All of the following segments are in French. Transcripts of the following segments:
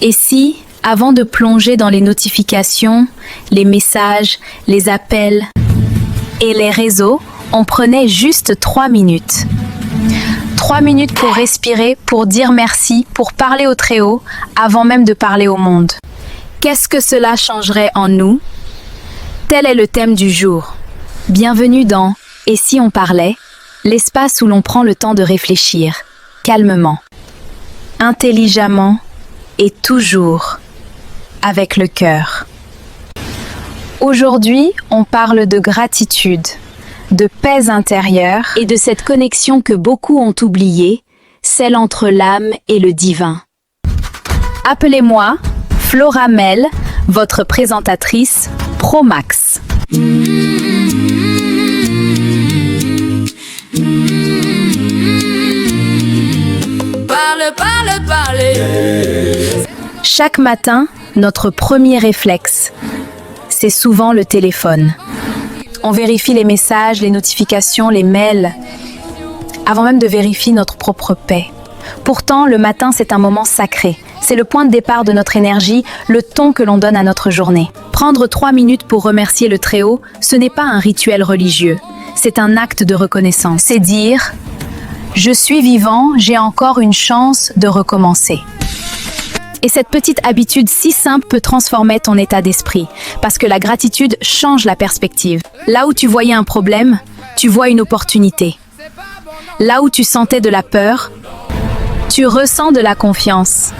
Et si, avant de plonger dans les notifications, les messages, les appels et les réseaux, on prenait juste 3 minutes. 3 minutes pour respirer, pour dire merci, pour parler au Très-Haut, avant même de parler au monde. Qu'est-ce que cela changerait en nous? Tel est le thème du jour. Bienvenue dans « Et si on parlait ?», l'espace où l'on prend le temps de réfléchir, calmement, intelligemment et toujours avec le cœur. Aujourd'hui, on parle de gratitude, de paix intérieure et de cette connexion que beaucoup ont oubliée, celle entre l'âme et le divin. Appelez-moi Flora Mel, votre présentatrice Promax. Chaque matin, notre premier réflexe, c'est souvent le téléphone. On vérifie les messages, les notifications, les mails, avant même de vérifier notre propre paix. Pourtant, le matin, c'est un moment sacré. C'est le point de départ de notre énergie, le ton que l'on donne à notre journée. Prendre 3 minutes pour remercier le Très-Haut, ce n'est pas un rituel religieux. C'est un acte de reconnaissance. C'est dire « Je suis vivant, j'ai encore une chance de recommencer ». Et cette petite habitude si simple peut transformer ton état d'esprit, parce que la gratitude change la perspective. Là où tu voyais un problème, tu vois une opportunité. Là où tu sentais de la peur, tu ressens de la confiance.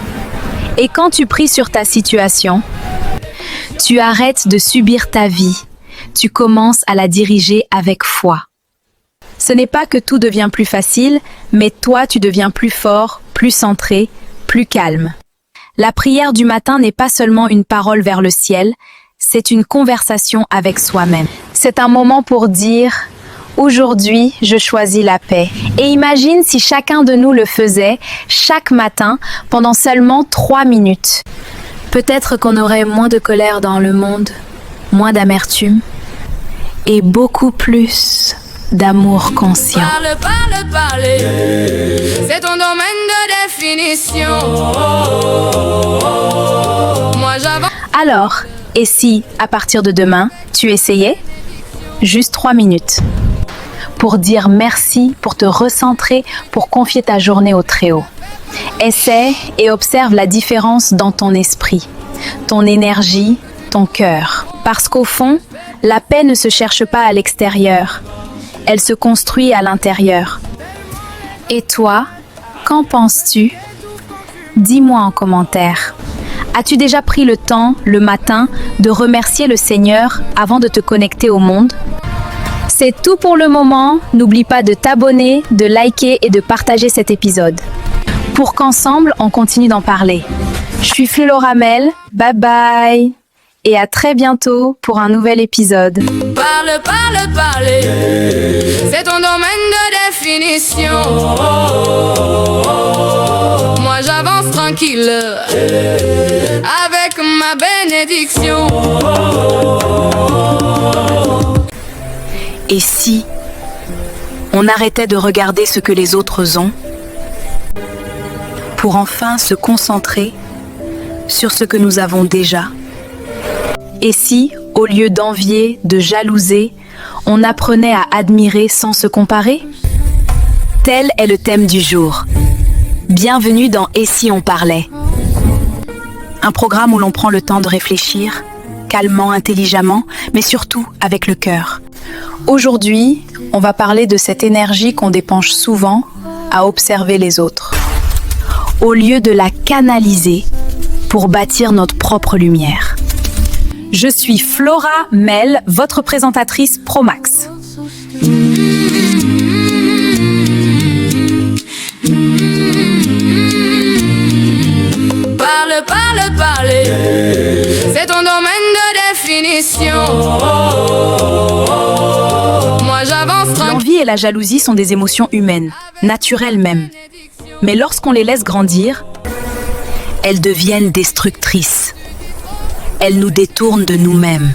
Et quand tu pries sur ta situation, tu arrêtes de subir ta vie. Tu commences à la diriger avec foi. Ce n'est pas que tout devient plus facile, mais toi, tu deviens plus fort, plus centré, plus calme. La prière du matin n'est pas seulement une parole vers le ciel, c'est une conversation avec soi-même. C'est un moment pour dire « Aujourd'hui, je choisis la paix ». Et imagine si chacun de nous le faisait chaque matin pendant seulement 3 minutes. Peut-être qu'on aurait moins de colère dans le monde, moins d'amertume et beaucoup plus d'amour conscient. Parler, c'est ton domaine de définition. Moi j'avance. Alors, et si, à partir de demain, tu essayais? Juste 3 minutes. Pour dire merci, pour te recentrer, pour confier ta journée au Très-Haut. Essaie et observe la différence dans ton esprit, ton énergie, ton cœur. Parce qu'au fond, la paix ne se cherche pas à l'extérieur. Elle se construit à l'intérieur. Et toi, qu'en penses-tu? Dis-moi en commentaire. As-tu déjà pris le temps, le matin, de remercier le Seigneur avant de te connecter au monde? C'est tout pour le moment. N'oublie pas de t'abonner, de liker et de partager cet épisode. Pour qu'ensemble, on continue d'en parler. Je suis Flora Mel. Bye bye. Et à très bientôt pour un nouvel épisode. Parler, c'est ton domaine de définition. Moi j'avance tranquille, avec ma bénédiction. Et si on arrêtait de regarder ce que les autres ont, pour enfin se concentrer sur ce que nous avons déjà? Et si, au lieu d'envier, de jalouser, on apprenait à admirer sans se comparer? Tel est le thème du jour. Bienvenue dans « Et si on parlait ?» Un programme où l'on prend le temps de réfléchir, calmement, intelligemment, mais surtout avec le cœur. Aujourd'hui, on va parler de cette énergie qu'on dépense souvent à observer les autres, au lieu de la canaliser pour bâtir notre propre lumière. Je suis Flora Mel, votre présentatrice Promax. Parler, c'est ton domaine de définition. Moi j'avance tranquille. L'envie et la jalousie sont des émotions humaines, naturelles même. Mais lorsqu'on les laisse grandir, elles deviennent destructrices. Elles nous détournent de nous-mêmes.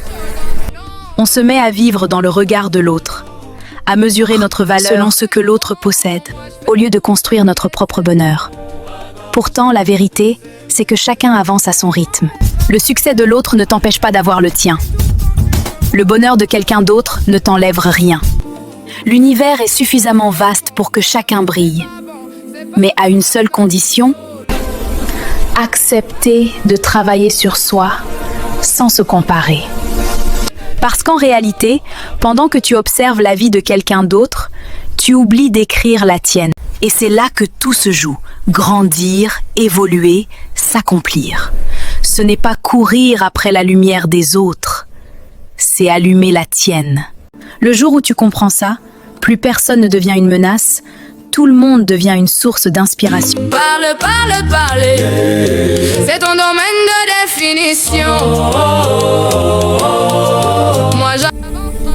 On se met à vivre dans le regard de l'autre, à mesurer notre valeur selon ce que l'autre possède, au lieu de construire notre propre bonheur. Pourtant, la vérité, c'est que chacun avance à son rythme. Le succès de l'autre ne t'empêche pas d'avoir le tien. Le bonheur de quelqu'un d'autre ne t'enlève rien. L'univers est suffisamment vaste pour que chacun brille. Mais à une seule condition, accepter de travailler sur soi sans se comparer. Parce qu'en réalité, pendant que tu observes la vie de quelqu'un d'autre, tu oublies d'écrire la tienne. Et c'est là que tout se joue. Grandir, évoluer, s'accomplir. Ce n'est pas courir après la lumière des autres, c'est allumer la tienne. Le jour où tu comprends ça, plus personne ne devient une menace, tout le monde devient une source d'inspiration. Parle, parle, parler, c'est ton domaine de définition. Moi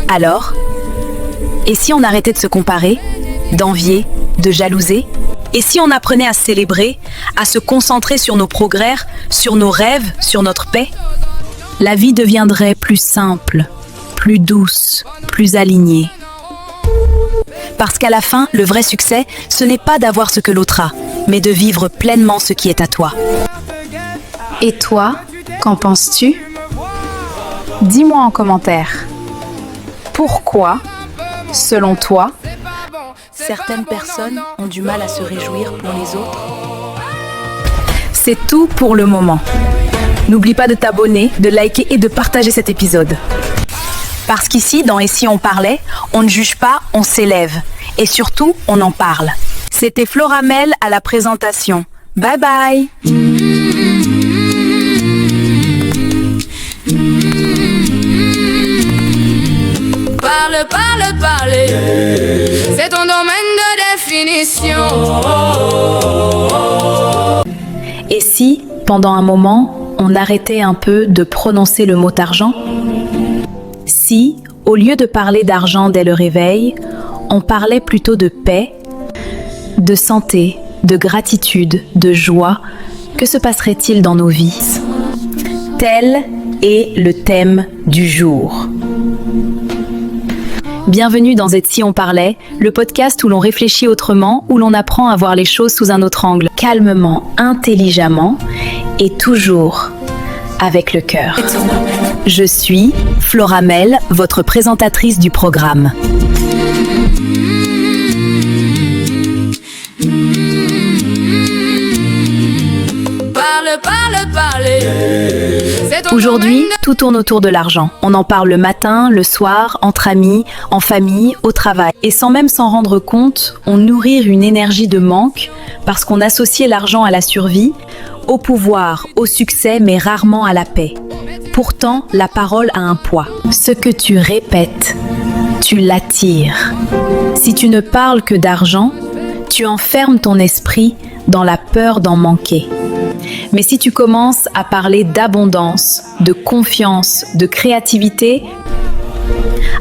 Alors, et si on arrêtait de se comparer, d'envier, de jalouser? Et si on apprenait à se célébrer, à se concentrer sur nos progrès, sur nos rêves, sur notre paix? La vie deviendrait plus simple, plus douce, plus alignée. Parce qu'à la fin, le vrai succès, ce n'est pas d'avoir ce que l'autre a, mais de vivre pleinement ce qui est à toi. Et toi, qu'en penses-tu? Dis-moi en commentaire. Pourquoi, selon toi, certaines personnes ont du mal à se réjouir pour les autres? C'est tout pour le moment. N'oublie pas de t'abonner, de liker et de partager cet épisode. Parce qu'ici, dans Et si on parlait, on ne juge pas, on s'élève. Et surtout, on en parle. C'était Floramel à la présentation. Bye bye! parle, parle, parler, c'est ton domaine de définition. Et si, pendant un moment, on arrêtait un peu de prononcer le mot argent? Si, au lieu de parler d'argent dès le réveil, on parlait plutôt de paix, de santé, de gratitude, de joie, que se passerait-il dans nos vies? Tel est le thème du jour. Bienvenue dans Et si on parlait, le podcast où l'on réfléchit autrement, où l'on apprend à voir les choses sous un autre angle, calmement, intelligemment et toujours avec le cœur. Je suis Floramel, votre présentatrice du programme. Parle, parle, parler. Aujourd'hui, tout tourne autour de l'argent. On en parle le matin, le soir, entre amis, en famille, au travail. Et sans même s'en rendre compte, on nourrit une énergie de manque parce qu'on associe l'argent à la survie, au pouvoir, au succès, mais rarement à la paix. Pourtant, la parole a un poids. Ce que tu répètes, tu l'attires. Si tu ne parles que d'argent, tu enfermes ton esprit dans la peur d'en manquer. Mais si tu commences à parler d'abondance, de confiance, de créativité,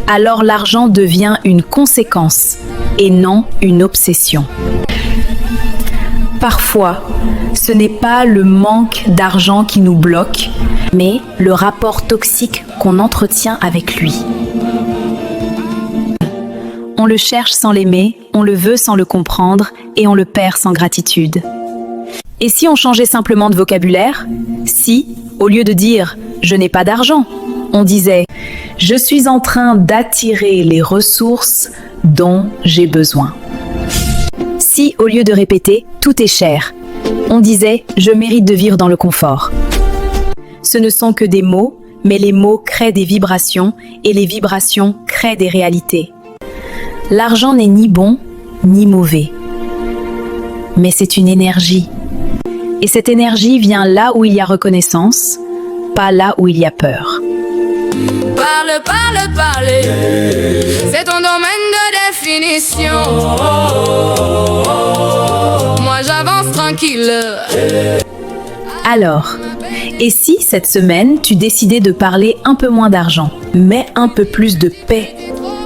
alors l'argent devient une conséquence et non une obsession. Parfois, ce n'est pas le manque d'argent qui nous bloque, mais le rapport toxique qu'on entretient avec lui. On le cherche sans l'aimer, on le veut sans le comprendre et on le perd sans gratitude. Et si on changeait simplement de vocabulaire? Si, au lieu de dire « je n'ai pas d'argent », on disait « je suis en train d'attirer les ressources dont j'ai besoin ». Si, au lieu de répéter « tout est cher », on disait « je mérite de vivre dans le confort ». Ce ne sont que des mots, mais les mots créent des vibrations et les vibrations créent des réalités. L'argent n'est ni bon ni mauvais, mais c'est une énergie. Et cette énergie vient là où il y a reconnaissance, pas là où il y a peur. Parle, parle, parler, c'est ton domaine de définition. Moi j'avance tranquille. Alors, et si cette semaine tu décidais de parler un peu moins d'argent, mais un peu plus de paix,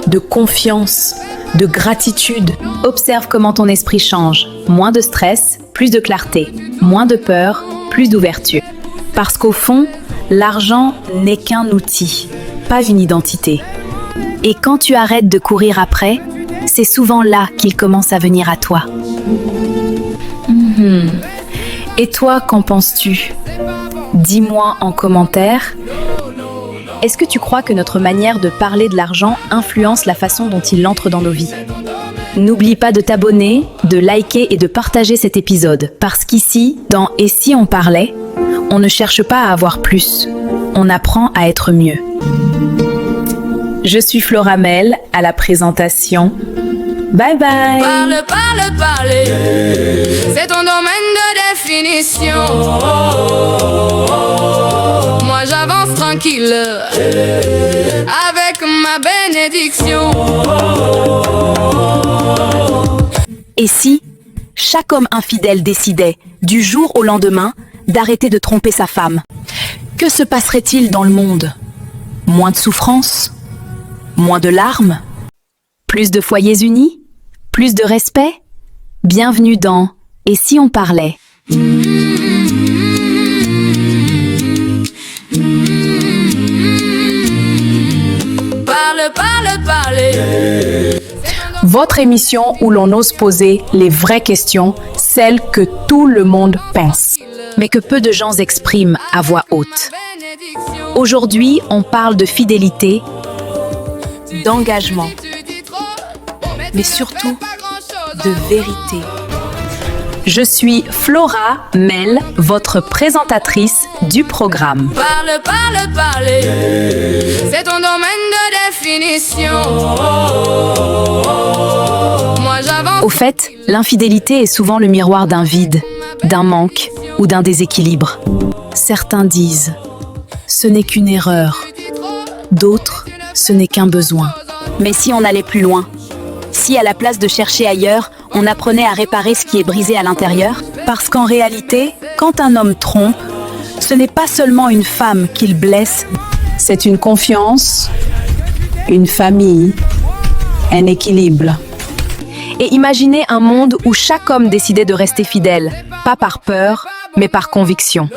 de confiance, de gratitude? Observe comment ton esprit change. Moins de stress, plus de clarté. Moins de peur, plus d'ouverture. Parce qu'au fond, l'argent n'est qu'un outil, pas une identité. Et quand tu arrêtes de courir après, c'est souvent là qu'il commence à venir à toi. Et toi, qu'en penses-tu? Dis-moi en commentaire. Est-ce que tu crois que notre manière de parler de l'argent influence la façon dont il entre dans nos vies? N'oublie pas de t'abonner, de liker et de partager cet épisode, parce qu'ici, dans « Et si on parlait ?», on ne cherche pas à avoir plus, on apprend à être mieux. Je suis Floramel à la présentation. Bye bye. Parler, c'est ton domaine de définition. Moi j'avance tranquille avec ma bénédiction. Et si chaque homme infidèle décidait, du jour au lendemain, d'arrêter de tromper sa femme? Que se passerait-il dans le monde? Moins de souffrance? Moins de larmes? Plus de foyers unis? Plus de respect? Bienvenue dans « Et si on parlait ?» Parler. Votre émission où l'on ose poser les vraies questions, celles que tout le monde pense, mais que peu de gens expriment à voix haute. Aujourd'hui, on parle de fidélité, d'engagement, mais surtout de vérité. Je suis Flora Mel, votre présentatrice du programme. Parler, c'est ton domaine de définition. Moi j'avance. Au fait, l'infidélité est souvent le miroir d'un vide, d'un manque ou d'un déséquilibre. Certains disent « ce n'est qu'une erreur », d'autres « ce n'est qu'un besoin ». Mais si on allait plus loin? Si à la place de chercher ailleurs, on apprenait à réparer ce qui est brisé à l'intérieur? Parce qu'en réalité, quand un homme trompe, ce n'est pas seulement une femme qu'il blesse, c'est une confiance, une famille, un équilibre. Et imaginez un monde où chaque homme décidait de rester fidèle, pas par peur, mais par conviction.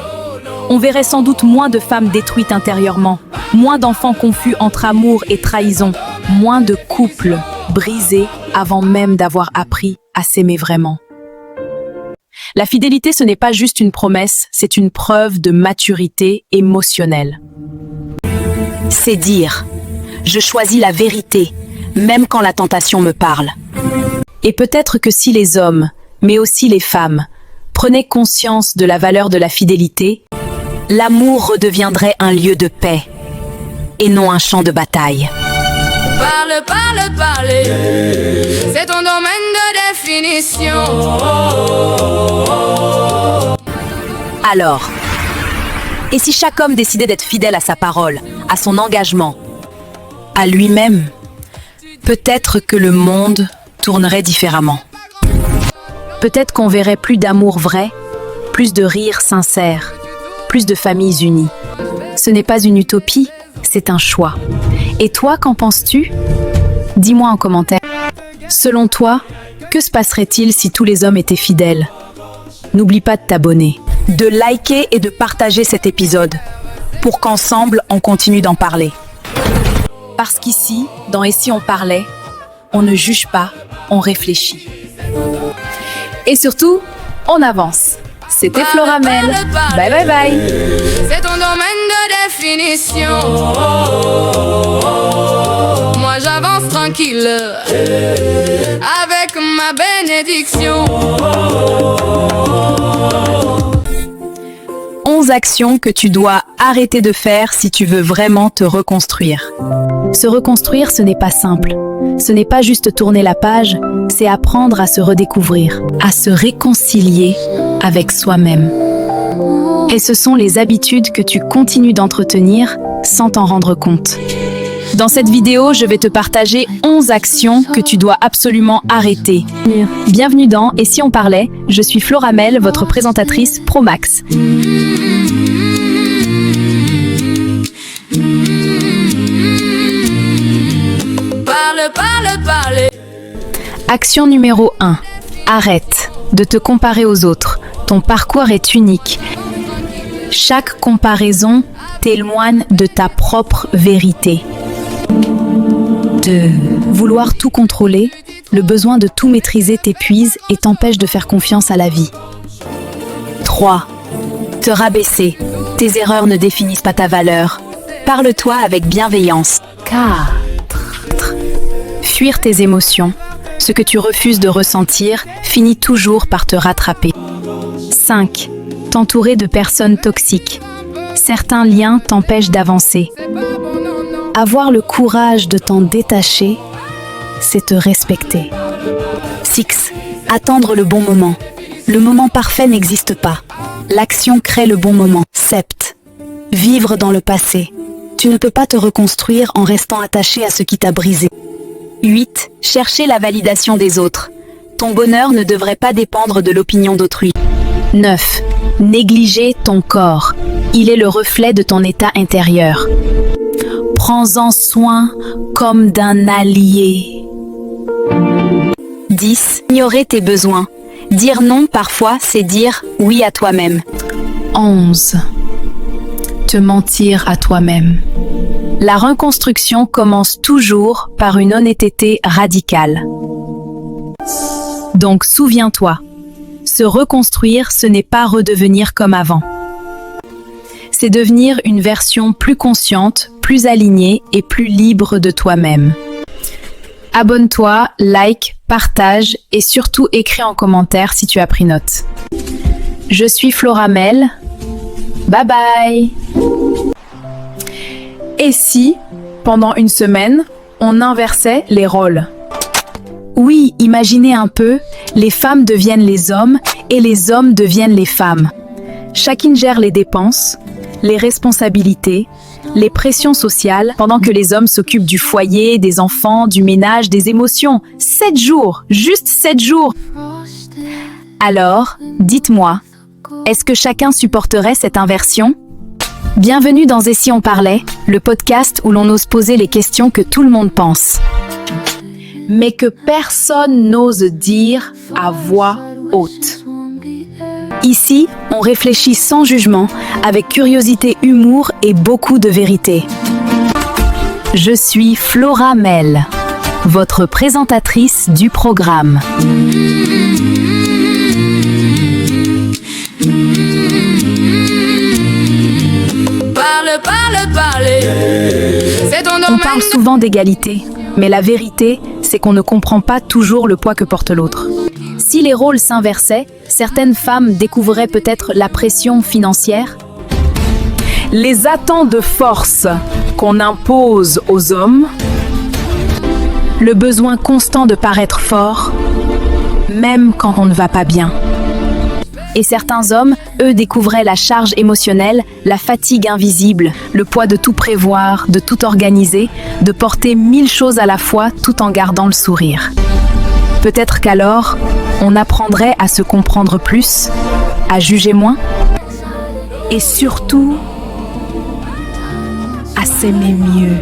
On verrait sans doute moins de femmes détruites intérieurement, moins d'enfants confus entre amour et trahison, moins de couples brisés avant même d'avoir appris à s'aimer vraiment. La fidélité, ce n'est pas juste une promesse, c'est une preuve de maturité émotionnelle. C'est dire « je choisis la vérité, même quand la tentation me parle ». Et peut-être que si les hommes, mais aussi les femmes, prenaient conscience de la valeur de la fidélité, l'amour redeviendrait un lieu de paix et non un champ de bataille. Parler, c'est ton domaine de définition. Alors, et si chaque homme décidait d'être fidèle à sa parole, à son engagement, à lui-même, peut-être que le monde tournerait différemment. Peut-être qu'on verrait plus d'amour vrai, plus de rires sincères, plus de familles unies. Ce n'est pas une utopie, c'est un choix. Et toi, qu'en penses-tu? Dis-moi en commentaire. Selon toi, que se passerait-il si tous les hommes étaient fidèles? N'oublie pas de t'abonner, de liker et de partager cet épisode, pour qu'ensemble, on continue d'en parler. Parce qu'ici, dans « Et si on parlait ?», on ne juge pas, on réfléchit. Et surtout, on avance. C'était Floramel. Bye bye bye. C'est ton domaine de définition. Moi j'avance tranquille avec ma bénédiction. 11 actions que tu dois arrêter de faire si tu veux vraiment te reconstruire. Se reconstruire, ce n'est pas simple. Ce n'est pas juste tourner la page, c'est apprendre à se redécouvrir, à se réconcilier avec soi-même. Et ce sont les habitudes que tu continues d'entretenir sans t'en rendre compte. Dans cette vidéo, je vais te partager 11 actions que tu dois absolument arrêter. Bienvenue dans « Et si on parlait ?», je suis Floramel, votre présentatrice Pro Max. Parler. Action numéro 1. Arrête de te comparer aux autres. Ton parcours est unique. Chaque comparaison témoigne de ta propre vérité. 2. Vouloir tout contrôler, le besoin de tout maîtriser t'épuise et t'empêche de faire confiance à la vie. 3. 3. Te rabaisser. Tes erreurs ne définissent pas ta valeur. Parle-toi avec bienveillance. 4. Fuir tes émotions. Ce que tu refuses de ressentir finit toujours par te rattraper. 5. T'entourer de personnes toxiques. Certains liens t'empêchent d'avancer. Avoir le courage de t'en détacher, c'est te respecter. 6. Attendre le bon moment. Le moment parfait n'existe pas. L'action crée le bon moment. 7. Vivre dans le passé. Tu ne peux pas te reconstruire en restant attaché à ce qui t'a brisé. 8. Chercher la validation des autres. Ton bonheur ne devrait pas dépendre de l'opinion d'autrui. 9. Négliger ton corps. Il est le reflet de ton état intérieur. Prends-en soin comme d'un allié. 10. Ignorer tes besoins. Dire non parfois, c'est dire oui à toi-même. 11. Te mentir à toi-même. La reconstruction commence toujours par une honnêteté radicale. Donc souviens-toi, se reconstruire, ce n'est pas redevenir comme avant. C'est devenir une version plus consciente, plus alignée et plus libre de toi-même. Abonne-toi, like, partage et surtout écris en commentaire si tu as pris note. Je suis Floramel. Bye bye! Et si, pendant une semaine, on inversait les rôles? Oui, imaginez un peu, les femmes deviennent les hommes et les hommes deviennent les femmes. Chacune gère les dépenses, les responsabilités, les pressions sociales, pendant que les hommes s'occupent du foyer, des enfants, du ménage, des émotions. 7 jours, juste 7 jours. Alors, dites-moi, est-ce que chacun supporterait cette inversion? Bienvenue dans Et si on parlait, le podcast où l'on ose poser les questions que tout le monde pense, mais que personne n'ose dire à voix haute. Ici, on réfléchit sans jugement, avec curiosité, humour et beaucoup de vérité. Je suis Floramel, votre présentatrice du programme. On parle souvent d'égalité, mais la vérité, c'est qu'on ne comprend pas toujours le poids que porte l'autre. Si les rôles s'inversaient, certaines femmes découvriraient peut-être la pression financière, les attentes de force qu'on impose aux hommes, le besoin constant de paraître fort, même quand on ne va pas bien. Et certains hommes, eux, découvraient la charge émotionnelle, la fatigue invisible, le poids de tout prévoir, de tout organiser, de porter 1000 choses à la fois tout en gardant le sourire. Peut-être qu'alors, on apprendrait à se comprendre plus, à juger moins, et surtout, à s'aimer mieux.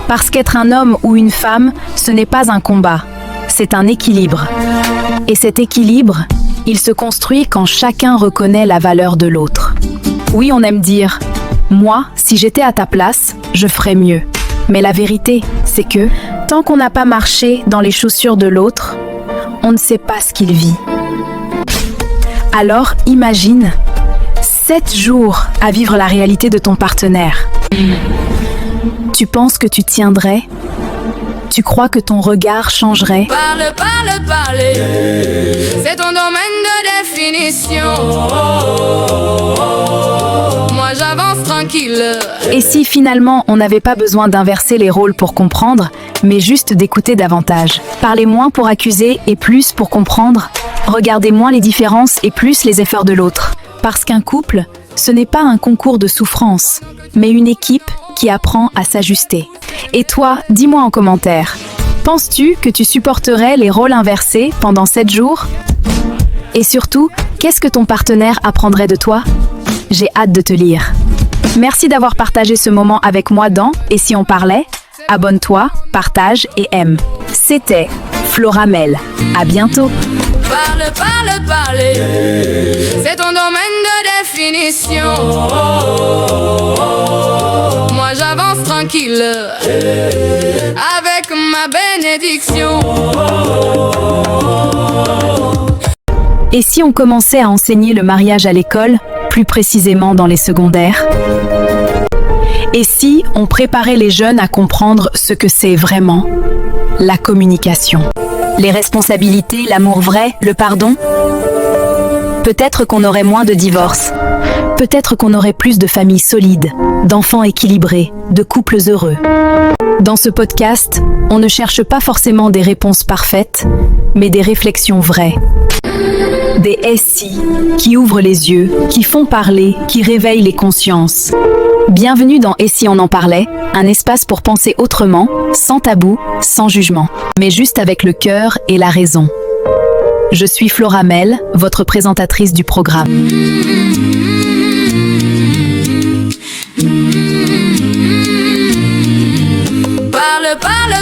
Parce qu'être un homme ou une femme, ce n'est pas un combat, c'est un équilibre. Et cet équilibre, il se construit quand chacun reconnaît la valeur de l'autre. Oui, on aime dire « Moi, si j'étais à ta place, je ferais mieux ». Mais la vérité, c'est que, tant qu'on n'a pas marché dans les chaussures de l'autre, on ne sait pas ce qu'il vit. Alors, imagine 7 jours à vivre la réalité de ton partenaire. Tu penses que tu tiendrais? Tu crois que ton regard changerait? Parle, c'est ton domaine de définition. Moi j'avance tranquille. Et si finalement on n'avait pas besoin d'inverser les rôles pour comprendre, mais juste d'écouter davantage? Parlez moins pour accuser et plus pour comprendre. Regardez moins les différences et plus les efforts de l'autre. Parce qu'un couple, ce n'est pas un concours de souffrance, mais une équipe qui apprend à s'ajuster. Et toi, dis-moi en commentaire, penses-tu que tu supporterais les rôles inversés pendant 7 jours? Et surtout, qu'est-ce que ton partenaire apprendrait de toi? J'ai hâte de te lire. Merci d'avoir partagé ce moment avec moi dans Et si on parlait? Abonne-toi, partage et aime. C'était Floramel. À bientôt. Parle, c'est ton domaine de définition. Moi j'avance tranquille avec ma bénédiction. Et si on commençait à enseigner le mariage à l'école, plus précisément dans les secondaires? Et si on préparait les jeunes à comprendre ce que c'est vraiment la communication? Les responsabilités, l'amour vrai, le pardon? Peut-être qu'on aurait moins de divorces. Peut-être qu'on aurait plus de familles solides, d'enfants équilibrés, de couples heureux. Dans ce podcast, on ne cherche pas forcément des réponses parfaites, mais des réflexions vraies. Des SI qui ouvrent les yeux, qui font parler, qui réveillent les consciences. Bienvenue dans Et si on en parlait, un espace pour penser autrement, sans tabou, sans jugement, mais juste avec le cœur et la raison. Je suis Flora Mel, votre présentatrice du programme.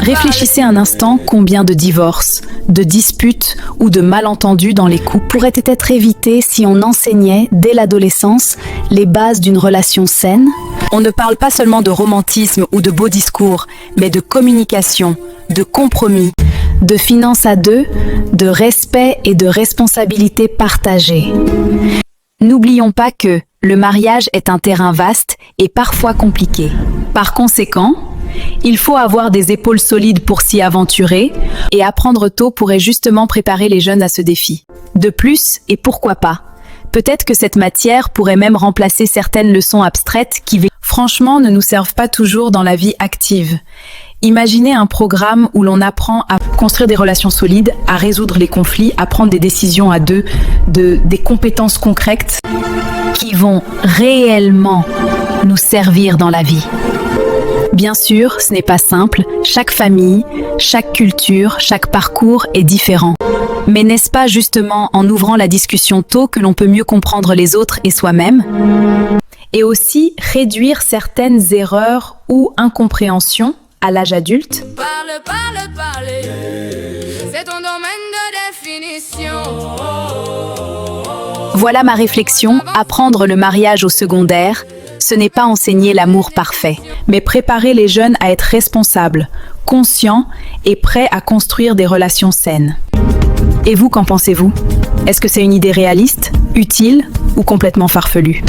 Réfléchissez un instant combien de divorces, de disputes ou de malentendus dans les couples pourraient être évités si on enseignait dès l'adolescence les bases d'une relation saine. On ne parle pas seulement de romantisme ou de beaux discours, mais de communication, de compromis, de finances à deux, de respect et de responsabilité partagée. N'oublions pas que le mariage est un terrain vaste et parfois compliqué. Par conséquent, il faut avoir des épaules solides pour s'y aventurer et apprendre tôt pourrait justement préparer les jeunes à ce défi. De plus, et pourquoi pas, peut-être que cette matière pourrait même remplacer certaines leçons abstraites qui, franchement, ne nous servent pas toujours dans la vie active. Imaginez un programme où l'on apprend à construire des relations solides, à résoudre les conflits, à prendre des décisions à deux, des compétences concrètes qui vont réellement nous servir dans la vie. Bien sûr, ce n'est pas simple, chaque famille, chaque culture, chaque parcours est différent. Mais n'est-ce pas justement en ouvrant la discussion tôt que l'on peut mieux comprendre les autres et soi-même? Et aussi réduire certaines erreurs ou incompréhensions à l'âge adulte? Parle, c'est ton domaine de définition. Voilà ma réflexion, apprendre le mariage au secondaire, ce n'est pas enseigner l'amour parfait, mais préparer les jeunes à être responsables, conscients et prêts à construire des relations saines. Et vous, qu'en pensez-vous? Est-ce que c'est une idée réaliste, utile ou complètement farfelue?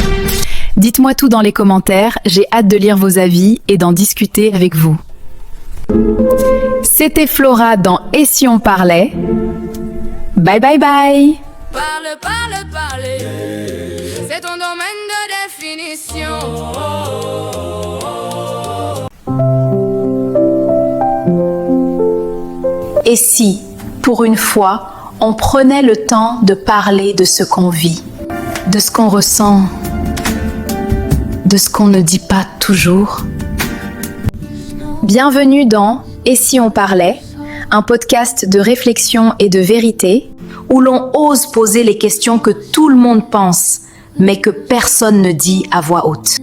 Dites-moi tout dans les commentaires, j'ai hâte de lire vos avis et d'en discuter avec vous. C'était Flora dans Et si on parlait? Bye bye bye! Parle, c'est ton domaine de définition. Et si, pour une fois, on prenait le temps de parler de ce qu'on vit, de ce qu'on ressent, de ce qu'on ne dit pas toujours? Bienvenue dans Et si on parlait, un podcast de réflexion et de vérité, où l'on ose poser les questions que tout le monde pense, mais que personne ne dit à voix haute.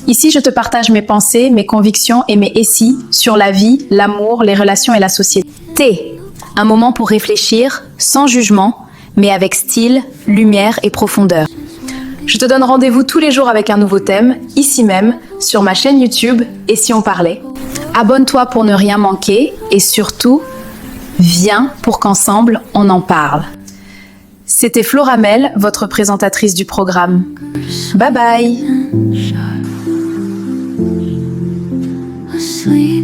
Ici, je te partage mes pensées, mes convictions et mes essais sur la vie, l'amour, les relations et la société. Un moment pour réfléchir, sans jugement, mais avec style, lumière et profondeur. Je te donne rendez-vous tous les jours avec un nouveau thème, ici même, sur ma chaîne YouTube Et si on parlait. Abonne-toi pour ne rien manquer et surtout, viens pour qu'ensemble, on en parle. C'était Flora Mel, votre présentatrice du programme. Bye bye! Sweet